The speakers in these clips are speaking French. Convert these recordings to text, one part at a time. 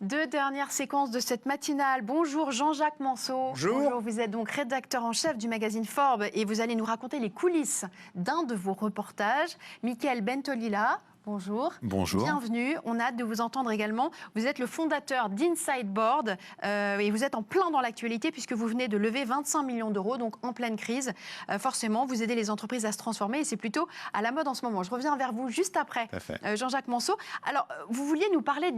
Deux dernières séquences de cette matinale. Bonjour Jean-Jacques Manceau. Bonjour. Vous êtes donc rédacteur en chef du magazine Forbes et vous allez nous raconter les coulisses d'un de vos reportages. Mickaël Bentolila. Bonjour. Bonjour. Bienvenue. On a hâte de vous entendre également. Vous êtes le fondateur d'Inside Board et vous êtes en plein dans l'actualité puisque vous venez de lever 25 millions d'euros, donc en pleine crise. Forcément, vous aidez les entreprises à se transformer et c'est plutôt à la mode en ce moment. Je reviens vers vous juste après, Jean-Jacques Manceau. Alors, vous vouliez nous parler de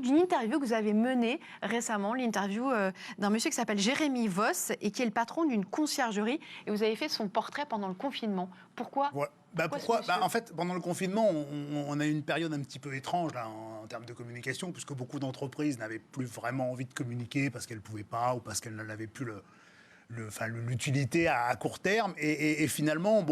d'une interview que vous avez menée récemment, l'interview d'un monsieur qui s'appelle Jérémy Voss et qui est le patron d'une conciergerie. Et vous avez fait son portrait pendant le confinement. Pourquoi ? Ouais. Pourquoi en fait, pendant le confinement, on a eu une période un petit peu étrange là, en termes de communication, puisque beaucoup d'entreprises n'avaient plus vraiment envie de communiquer parce qu'elles ne pouvaient pas ou parce qu'elles n'avaient plus l'utilité à court terme. Et finalement,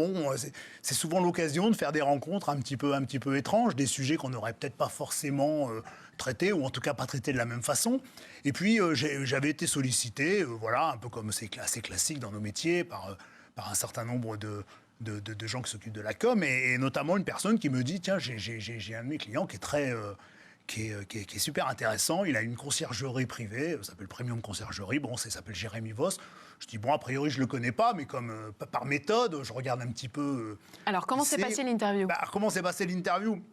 c'est souvent l'occasion de faire des rencontres un petit peu étranges, des sujets qu'on n'aurait peut-être pas forcément traités, ou en tout cas pas traités de la même façon. Et puis, j'avais été sollicité, un peu comme c'est assez classique dans nos métiers, par un certain nombre de gens qui s'occupent de la com, et notamment une personne qui me dit, tiens, j'ai un de mes clients qui est très... qui est super intéressant. Il a une conciergerie privée, ça s'appelle Premium Conciergerie, ça s'appelle Jérémy Voss. Je dis, a priori, je ne le connais pas, mais comme par méthode, je regarde un petit peu... Alors, comment s'est passée l'interview ? Comment s'est passée l'interview ?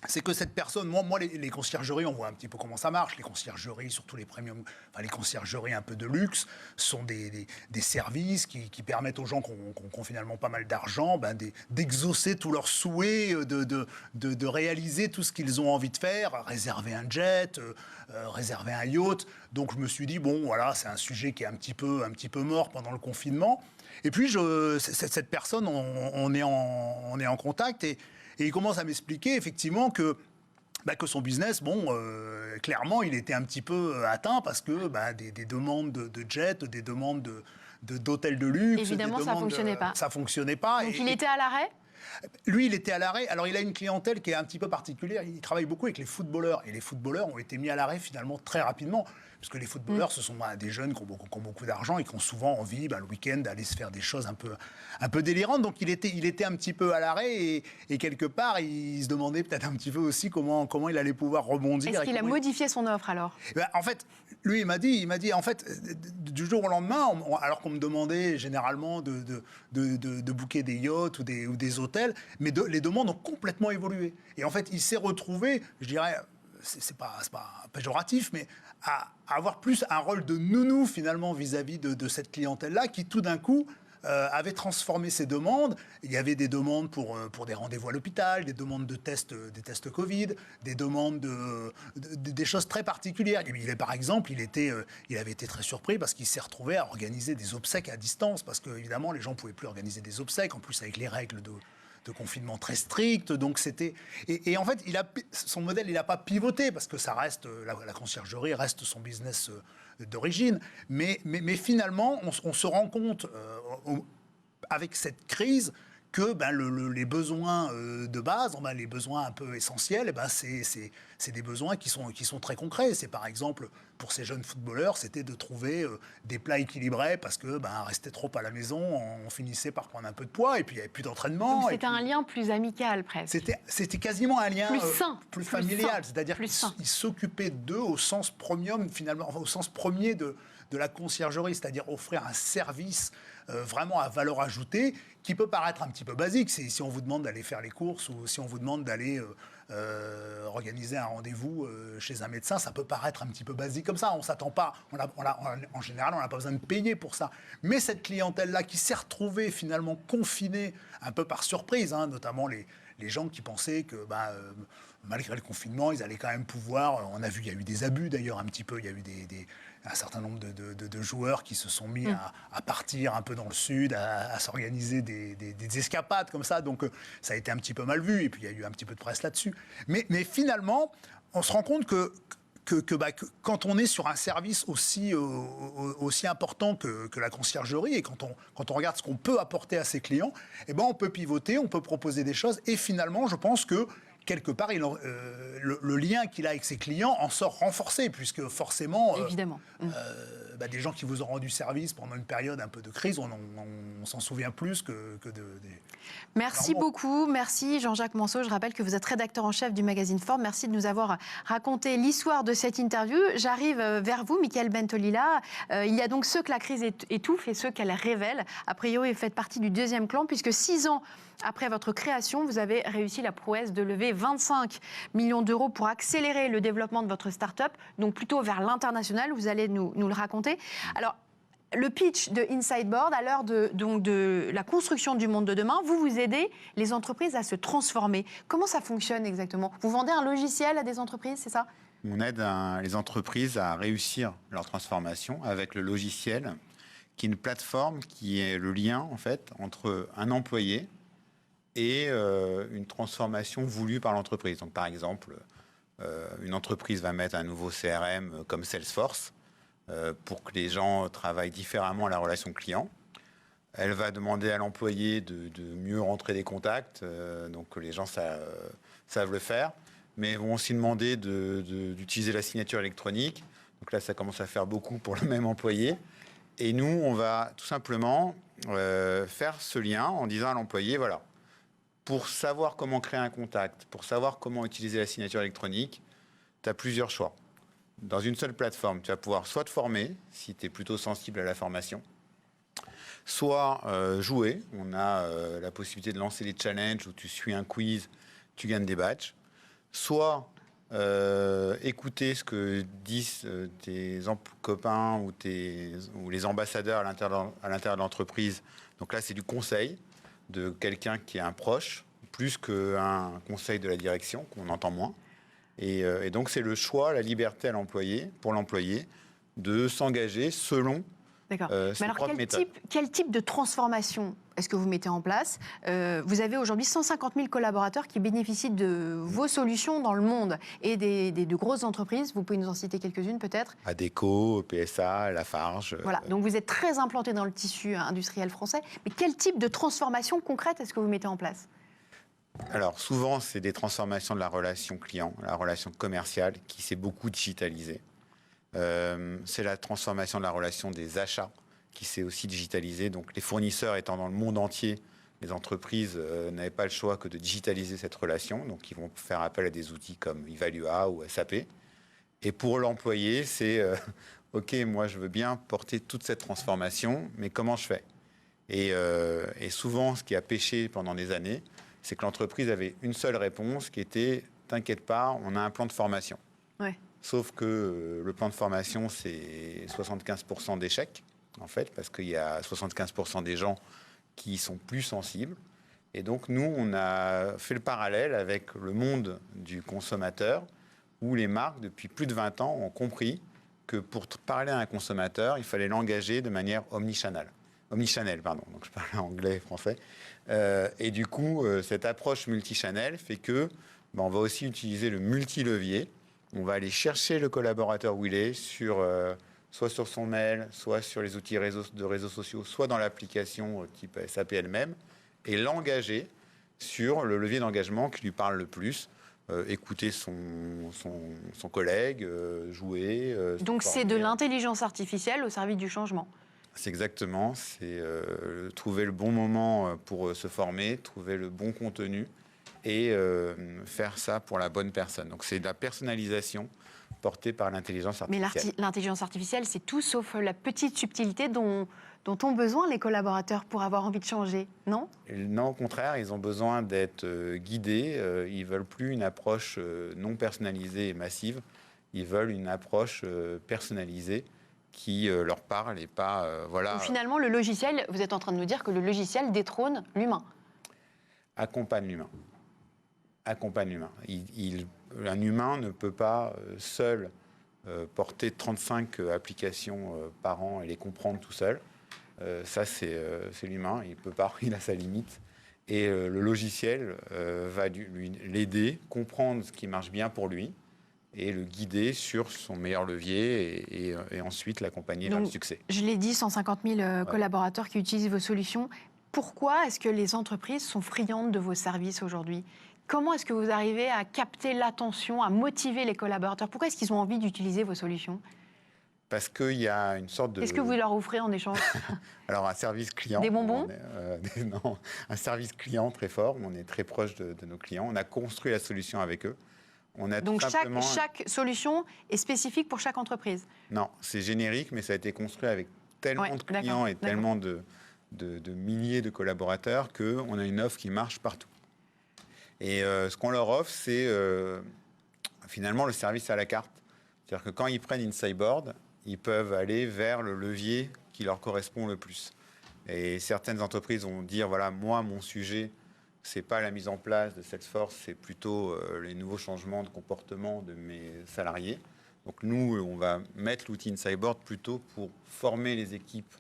C'est que cette personne, moi les conciergeries, on voit un petit peu comment ça marche. Les conciergeries, surtout les premium, les conciergeries un peu de luxe, sont des services qui permettent aux gens qui ont finalement pas mal d'argent d'exaucer tous leurs souhaits, de réaliser tout ce qu'ils ont envie de faire, réserver un jet, réserver un yacht. Donc je me suis dit, c'est un sujet qui est un petit peu mort pendant le confinement. Et puis cette personne, on est en contact et il commence à m'expliquer effectivement que son business, clairement, il était un petit peu atteint parce que des demandes de jet, des demandes d'hôtels de luxe... Évidemment, ça ne fonctionnait pas. Ça ne fonctionnait pas. Donc il était à l'arrêt ? Lui, il était à l'arrêt. Alors, il a une clientèle qui est un petit peu particulière. Il travaille beaucoup avec les footballeurs. Et les footballeurs ont été mis à l'arrêt, finalement, très rapidement. Parce que les footballeurs, ce sont des jeunes qui ont beaucoup d'argent et qui ont souvent envie, le week-end, d'aller se faire des choses un peu délirantes. Donc, il était un petit peu à l'arrêt. Et quelque part, il se demandait peut-être un petit peu aussi comment il allait pouvoir rebondir. Est-ce qu'il a modifié son offre, alors ? En fait, lui, il m'a dit, en fait, du jour au lendemain, alors qu'on me demandait généralement de booker des yachts ou des hôtels, mais les demandes ont complètement évolué. Et en fait, il s'est retrouvé, je dirais, c'est pas péjoratif, mais à avoir plus un rôle de nounou finalement vis-à-vis de cette clientèle-là qui tout d'un coup avait transformé ses demandes. Il y avait des demandes pour des rendez-vous à l'hôpital, des demandes des tests Covid, des demandes des choses très particulières. Par exemple, il avait été très surpris parce qu'il s'est retrouvé à organiser des obsèques à distance parce qu'évidemment, les gens ne pouvaient plus organiser des obsèques, en plus avec les règles de confinement très strict, donc c'était... Et en fait, son modèle, il n'a pas pivoté, parce que ça reste, la conciergerie reste son business d'origine, mais finalement, on se rend compte, avec cette crise, que les besoins de base, les besoins un peu essentiels, c'est des besoins qui sont très concrets. C'est par exemple, pour ces jeunes footballeurs, c'était de trouver des plats équilibrés parce que rester trop à la maison, on finissait par prendre un peu de poids et puis il n'y avait plus d'entraînement. Donc c'était un lien plus amical presque. C'était quasiment un lien plus sain, plus familial. C'est-à-dire qu'il s'occupait d'eux au sens premium, finalement, au sens premier de la conciergerie, c'est-à-dire offrir un service vraiment à valeur ajoutée qui peut paraître un petit peu basique. Si on vous demande d'aller faire les courses ou si on vous demande d'aller organiser un rendez-vous chez un médecin, ça peut paraître un petit peu basique comme ça. On ne s'attend pas. En général, on n'a pas besoin de payer pour ça. Mais cette clientèle-là qui s'est retrouvée finalement confinée un peu par surprise, notamment les gens qui pensaient que malgré le confinement, ils allaient quand même pouvoir... On a vu, il y a eu des abus d'ailleurs un petit peu. Il y a eu un certain nombre de joueurs qui se sont mis à partir un peu dans le sud, à s'organiser des escapades comme ça. Donc ça a été un petit peu mal vu et puis il y a eu un petit peu de presse là-dessus. Mais finalement, on se rend compte que quand on est sur un service aussi important que la conciergerie et quand on regarde ce qu'on peut apporter à ses clients, on peut pivoter, on peut proposer des choses et finalement, je pense que quelque part, le lien qu'il a avec ses clients en sort renforcé, puisque forcément, Évidemment. des gens qui vous ont rendu service pendant une période un peu de crise, on s'en souvient plus que des... Merci beaucoup, merci Jean-Jacques Manceau. Je rappelle que vous êtes rédacteur en chef du magazine Forbes. Merci de nous avoir raconté l'histoire de cette interview. J'arrive vers vous, Mickaël Bentolila. Il y a donc ceux que la crise étouffe et ceux qu'elle révèle. A priori, vous faites partie du deuxième clan, puisque 6 ans après votre création, vous avez réussi la prouesse de lever 25 millions d'euros pour accélérer le développement de votre start-up, donc plutôt vers l'international. Vous allez nous le raconter. Alors, le pitch de Inside Board, à l'heure de la construction du monde de demain, vous aidez les entreprises à se transformer. Comment ça fonctionne exactement? Vous vendez un logiciel à des entreprises, c'est ça? On aide les entreprises à réussir leur transformation avec le logiciel, qui est une plateforme qui est le lien en fait entre un employé et une transformation voulue par l'entreprise. Donc, par exemple, une entreprise va mettre un nouveau CRM comme Salesforce pour que les gens travaillent différemment à la relation client. Elle va demander à l'employé de mieux rentrer des contacts, donc que les gens savent le faire, mais vont aussi demander d'utiliser la signature électronique. Donc là, ça commence à faire beaucoup pour le même employé. Et nous, on va tout simplement faire ce lien en disant à l'employé, voilà, pour savoir comment créer un contact, pour savoir comment utiliser la signature électronique, tu as plusieurs choix. Dans une seule plateforme, tu vas pouvoir soit te former, si tu es plutôt sensible à la formation, soit jouer. On a la possibilité de lancer des challenges où tu suis un quiz, tu gagnes des badges. Soit écouter ce que disent tes copains ou les ambassadeurs à l'intérieur de l'entreprise. Donc là, c'est du conseil de quelqu'un qui est un proche, plus qu'un conseil de la direction, qu'on entend moins. Et donc, c'est le choix, la liberté pour l'employé, de s'engager selon D'accord. ses Mais alors, propres méthodes. quel type de transformation est-ce que vous mettez en place? Vous avez aujourd'hui 150 000 collaborateurs qui bénéficient de vos solutions dans le monde et de grosses entreprises. Vous pouvez nous en citer quelques-unes peut-être? Adecco, PSA, Lafarge. Voilà, donc vous êtes très implanté dans le tissu industriel français. Mais quel type de transformation concrète est-ce que vous mettez en place? Alors, souvent, c'est des transformations de la relation client, la relation commerciale, qui s'est beaucoup digitalisée. C'est la transformation de la relation des achats, qui s'est aussi digitalisée. Donc, les fournisseurs étant dans le monde entier, les entreprises n'avaient pas le choix que de digitaliser cette relation. Donc, ils vont faire appel à des outils comme Evalua ou SAP. Et pour l'employé, c'est OK, moi, je veux bien porter toute cette transformation, mais comment je fais? Et souvent, ce qui a pêché pendant des années, c'est que l'entreprise avait une seule réponse qui était « T'inquiète pas, on a un plan de formation Ouais. ». Sauf que le plan de formation, c'est 75% d'échecs, en fait, parce qu'il y a 75% des gens qui sont plus sensibles. Et donc, nous, on a fait le parallèle avec le monde du consommateur, où les marques, depuis plus de 20 ans, ont compris que pour parler à un consommateur, il fallait l'engager de manière omnichannel. Donc je parle anglais et français. Et du coup, cette approche multichannel fait que on va aussi utiliser le multilevier. On va aller chercher le collaborateur où il est, soit sur son mail, soit sur les outils de réseaux sociaux, soit dans l'application type SAP elle-même, et l'engager sur le levier d'engagement qui lui parle le plus. Écouter son collègue, jouer. Donc c'est de l'intelligence artificielle au service du changement. C'est exactement, c'est trouver le bon moment pour se former, trouver le bon contenu et faire ça pour la bonne personne. Donc c'est de la personnalisation portée par l'intelligence artificielle. Mais l'intelligence artificielle, c'est tout sauf la petite subtilité dont ont besoin les collaborateurs pour avoir envie de changer, non? Non, au contraire, ils ont besoin d'être guidés. Ils ne veulent plus une approche non personnalisée et massive. Ils veulent une approche personnalisée qui leur parle et pas... voilà. Donc finalement, le logiciel, vous êtes en train de nous dire que le logiciel détrône l'humain. Accompagne l'humain. Un humain ne peut pas seul porter 35 applications par an et les comprendre tout seul. Ça, c'est l'humain. Il peut pas, il a sa limite. Et le logiciel va l'aider, comprendre ce qui marche bien pour lui et le guider sur son meilleur levier et ensuite l'accompagner vers le succès. Je l'ai dit, 150 000 collaborateurs qui utilisent vos solutions. Pourquoi est-ce que les entreprises sont friandes de vos services aujourd'hui? Comment est-ce que vous arrivez à capter l'attention, à motiver les collaborateurs? Pourquoi est-ce qu'ils ont envie d'utiliser vos solutions? Parce qu'il y a une sorte de... Qu'est-ce que vous leur offrez en échange? Alors, un service client. Des bonbons? Non, un service client très fort. On est très proche de nos clients. On a construit la solution avec eux. On a Donc tout simplement... chaque solution est spécifique pour chaque entreprise? Non, c'est générique, mais ça a été construit avec tellement de clients et tellement de milliers de collaborateurs qu'on a une offre qui marche partout. Et ce qu'on leur offre, c'est finalement le service à la carte. C'est-à-dire que quand ils prennent InSideboard, ils peuvent aller vers le levier qui leur correspond le plus. Et certaines entreprises vont dire, voilà, moi, mon sujet, c'est pas la mise en place de Salesforce, c'est plutôt les nouveaux changements de comportement de mes salariés. Donc nous, on va mettre l'outil InSideboard plutôt pour former les équipes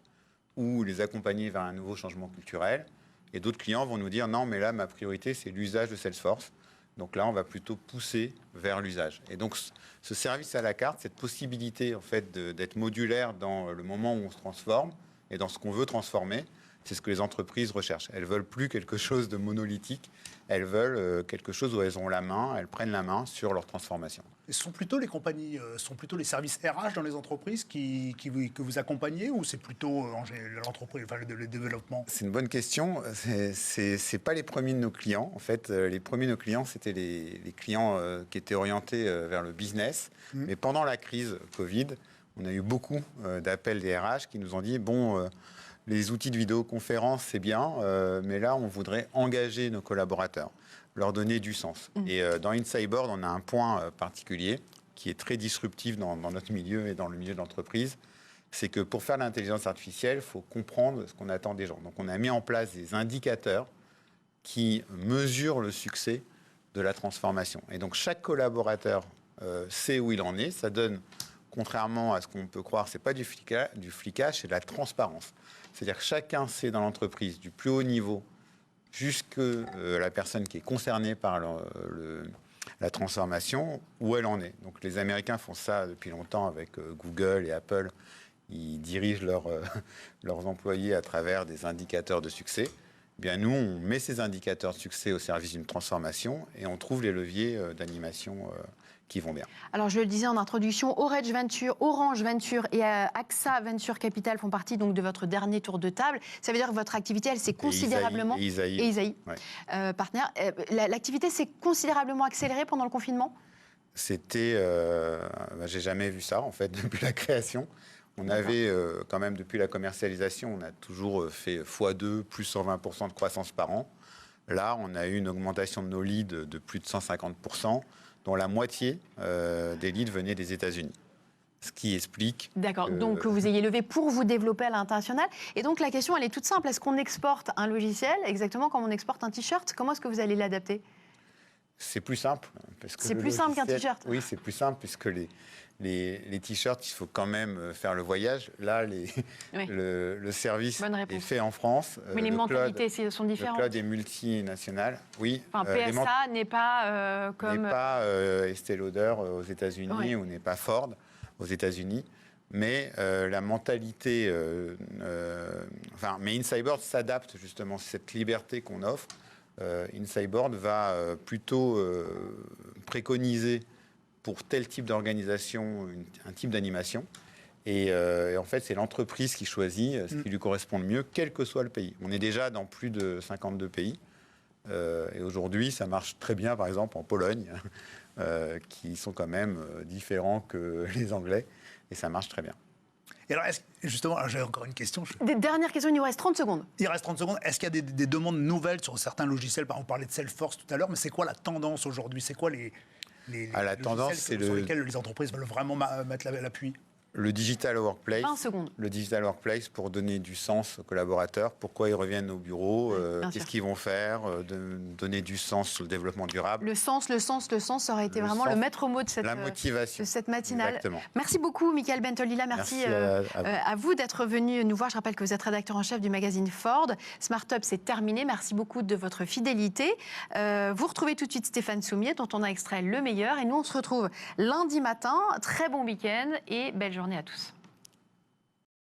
ou les accompagner vers un nouveau changement culturel. Et d'autres clients vont nous dire, non, mais là, ma priorité, c'est l'usage de Salesforce. Donc là, on va plutôt pousser vers l'usage. Et donc, ce service à la carte, cette possibilité en fait d'être modulaire dans le moment où on se transforme et dans ce qu'on veut transformer, c'est ce que les entreprises recherchent. Elles veulent plus quelque chose de monolithique. Elles veulent quelque chose où elles ont la main, elles prennent la main sur leur transformation. Et ce sont plutôt les compagnies, sont plutôt les services RH dans les entreprises que vous accompagnez, ou c'est plutôt l'entreprise, enfin, le développement? C'est une bonne question. C'est pas les premiers de nos clients. En fait, les premiers de nos clients, c'était les clients qui étaient orientés vers le business. Mais pendant la crise Covid, on a eu beaucoup d'appels des RH qui nous ont dit, bon, les outils de vidéoconférence, c'est bien, mais là, on voudrait engager nos collaborateurs, leur donner du sens. Et dans InSideboard, on a un point particulier qui est très disruptif dans notre milieu et dans le milieu de l'entreprise. C'est que pour faire l'intelligence artificielle, il faut comprendre ce qu'on attend des gens. Donc, on a mis en place des indicateurs qui mesurent le succès de la transformation. Et donc, chaque collaborateur sait où il en est. Ça donne, contrairement à ce qu'on peut croire, c'est pas du flicage, c'est de la transparence. C'est-à-dire que chacun sait dans l'entreprise, du plus haut niveau jusque la personne qui est concernée par la transformation, où elle en est. Donc les Américains font ça depuis longtemps avec Google et Apple. Ils dirigent leurs employés à travers des indicateurs de succès. Eh bien, nous, on met ces indicateurs de succès au service d'une transformation et on trouve les leviers d'animation qui vont bien. Alors, je le disais en introduction, Orange Venture et AXA Venture Capital font partie donc de votre dernier tour de table. Ça veut dire que votre activité, elle s'est considérablement... Et Isaïe. Ouais. Partenaire. L'activité s'est considérablement accélérée pendant le confinement? C'était... j'ai jamais vu ça, en fait, depuis la création. On avait quand même, depuis la commercialisation, on a toujours fait x2, plus 120% de croissance par an. Là, on a eu une augmentation de nos leads de plus de 150%, dont la moitié des leads venaient des États-Unis. Ce qui explique... D'accord, donc que vous ayez levé pour vous développer à l'international. Et donc la question, elle est toute simple. Est-ce qu'on exporte un logiciel exactement comme on exporte un t-shirt? Comment est-ce que vous allez l'adapter? C'est plus simple. C'est plus simple qu'un t-shirt? Oui, c'est plus simple puisque les t-shirts, il faut quand même faire le voyage. Là, le service est fait en France. Mais les mentalités sont différentes. Le cloud est multinational. Oui. Enfin, PSA n'est pas comme... N'est pas Estée Lauder aux États-Unis ou n'est pas Ford aux États-Unis. Mais la mentalité... mais InSideboard s'adapte justement à cette liberté qu'on offre. InSideboard va plutôt préconiser pour tel type d'organisation un type d'animation. Et en fait, c'est l'entreprise qui choisit ce qui lui correspond le mieux, quel que soit le pays. On est déjà dans plus de 52 pays. Et aujourd'hui, ça marche très bien, par exemple, en Pologne, qui sont quand même différents que les Anglais. Et ça marche très bien. Et alors, justement, j'ai encore une question. Dernière question, il nous reste 30 secondes. Il reste 30 secondes. Est-ce qu'il y a des demandes nouvelles sur certains logiciels? On parlait de Salesforce tout à l'heure, mais c'est quoi la tendance aujourd'hui? C'est quoi les logiciels sur lesquels les entreprises veulent vraiment mettre l'appui? Le digital workplace. 20 secondes. Le digital workplace pour donner du sens aux collaborateurs. Pourquoi ils reviennent au bureau? Qu'est-ce qu'ils vont faire? Donner du sens sur le développement durable. Le sens, ça aurait été vraiment le maître mot de cette, la motivation. De cette matinale. Exactement. Merci beaucoup, Michael Bentolila. Merci à vous d'être venu nous voir. Je rappelle que vous êtes rédacteur en chef du magazine Ford. Smart Up, c'est terminé. Merci beaucoup de votre fidélité. Vous retrouvez tout de suite Stéphane Soumier, dont on a extrait le meilleur. Et nous, on se retrouve lundi matin. Très bon week-end et belle journée à tous.